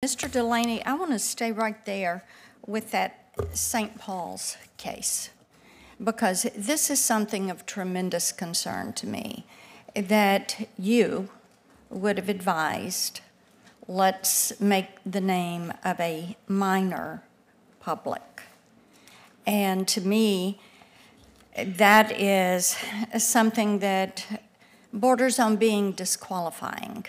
Mr. Delaney, I want to stay right there with that St. Paul's case, because this is something of tremendous concern to me, that you would have advised, let's make the name of a minor public. And to me, that is something that borders on being disqualifying.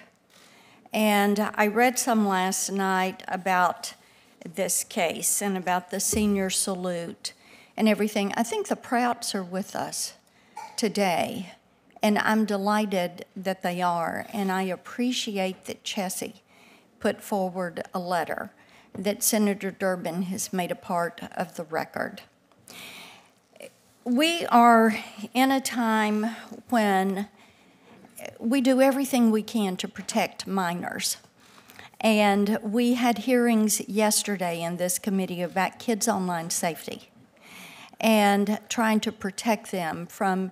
And I read some last night about this case and about the senior salute and everything. I think the Prouts are with us today, and I'm delighted that they are. And I appreciate that Chessie put forward a letter that Senator Durbin has made a part of the record. We are in a time when we do everything we can to protect minors. And we had hearings yesterday in this committee about kids' online safety and trying to protect them from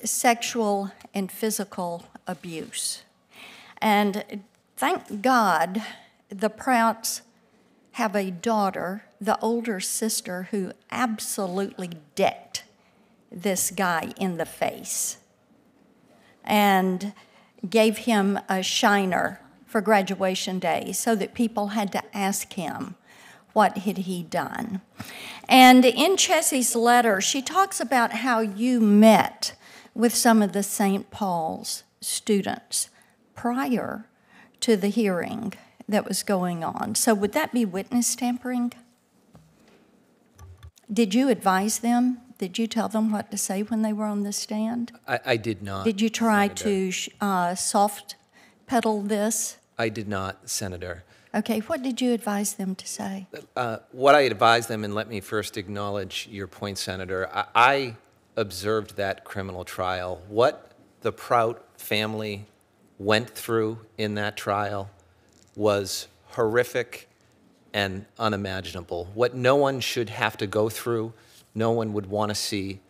sexual and physical abuse. And thank God the Prouts have a daughter, the older sister, who absolutely decked this guy in the face and gave him a shiner for graduation day so that people had to ask him what had he done. And in Chessie's letter, she talks about how you met with some of the St. Paul's students prior to the hearing that was going on. So would that be witness tampering? Did you advise them? Did you tell them what to say when they were on the stand? I did not. Did you try Senator. to soft pedal this? I did not, Senator. Okay, what did you advise them to say? What I advised them, and let me first acknowledge your point, Senator, I observed that criminal trial. What the Prout family went through in that trial was horrific and unimaginable. What no one should have to go through, no one would want to see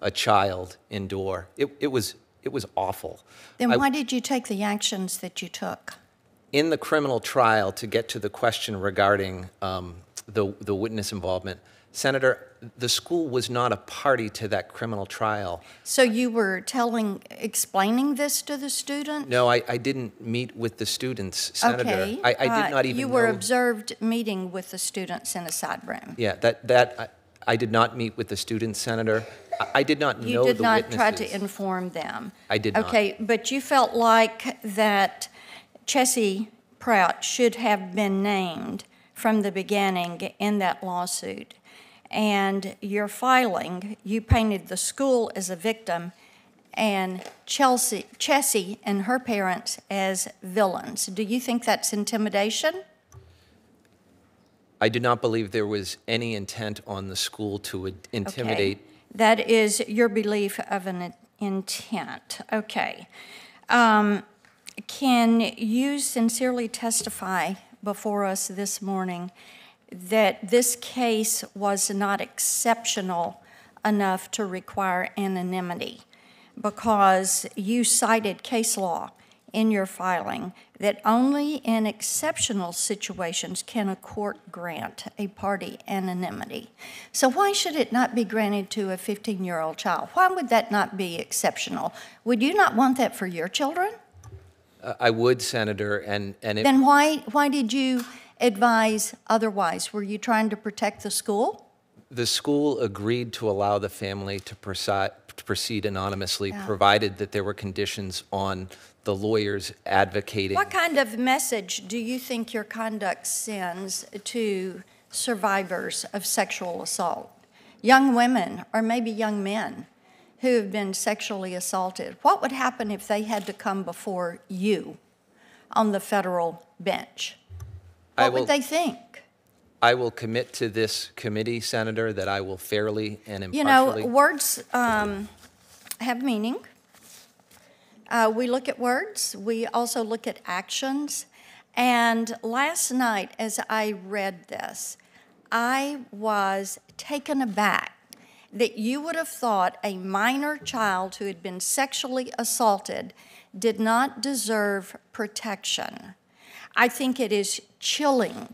a child endure. It was awful. Then why did you take the actions that you took? In the criminal trial, to get to the question regarding the witness involvement, Senator, the school was not a party to that criminal trial. So you were explaining this to the student? No, I didn't meet with the students, Senator. Okay. I did not even You were know. observed meeting with the students in a side room. Yeah, I did not meet with the students, Senator. I did not know the witnesses. You did not try to inform them. I did not. Okay, but you felt like that Chessie Prout should have been named from the beginning in that lawsuit. And your filing, you painted the school as a victim and Chessie and her parents as villains. Do you think that's intimidation? I do not believe there was any intent on the school to intimidate. Okay. That is your belief of an intent. Okay. Can you sincerely testify before us this morning that this case was not exceptional enough to require anonymity, because you cited case law in your filing that only in exceptional situations can a court grant a party anonymity? So why should it not be granted to a 15-year-old child? Why would that not be exceptional? Would you not want that for your children? I would, Senator, and then why did you advise otherwise? Were you trying to protect the school? The school agreed to allow the family to proceed anonymously, provided that there were conditions on the lawyers advocating. What kind of message do you think your conduct sends to survivors of sexual assault? Young women or maybe young men who have been sexually assaulted. What would happen if they had to come before you on the federal bench? What would they think? I will commit to this committee, Senator, that I will fairly and impartially. You know, words have meaning. We look at words. We also look at actions. And last night, as I read this, I was taken aback that you would have thought a minor child who had been sexually assaulted did not deserve protection. I think it is chilling,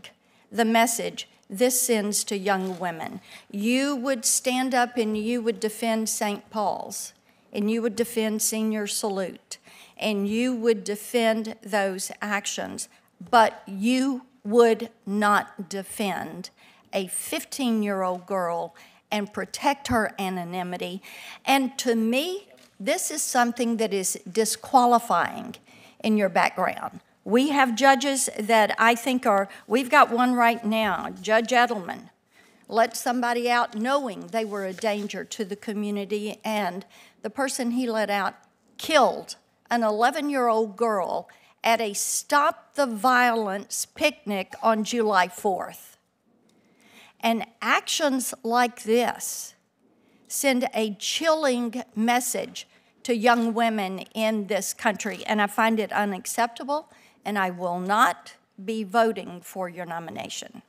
the message this sends to young women. You would stand up and you would defend St. Paul's, and you would defend Senior Salute, and you would defend those actions, but you would not defend a 15-year-old girl and protect her anonymity. And to me, this is something that is disqualifying in your background. We have judges that I think we've got one right now, Judge Edelman, let somebody out knowing they were a danger to the community, and the person he let out killed an 11-year-old girl at a Stop the Violence picnic on July 4th. And actions like this send a chilling message to young women in this country, and I find it unacceptable, and I will not be voting for your nomination.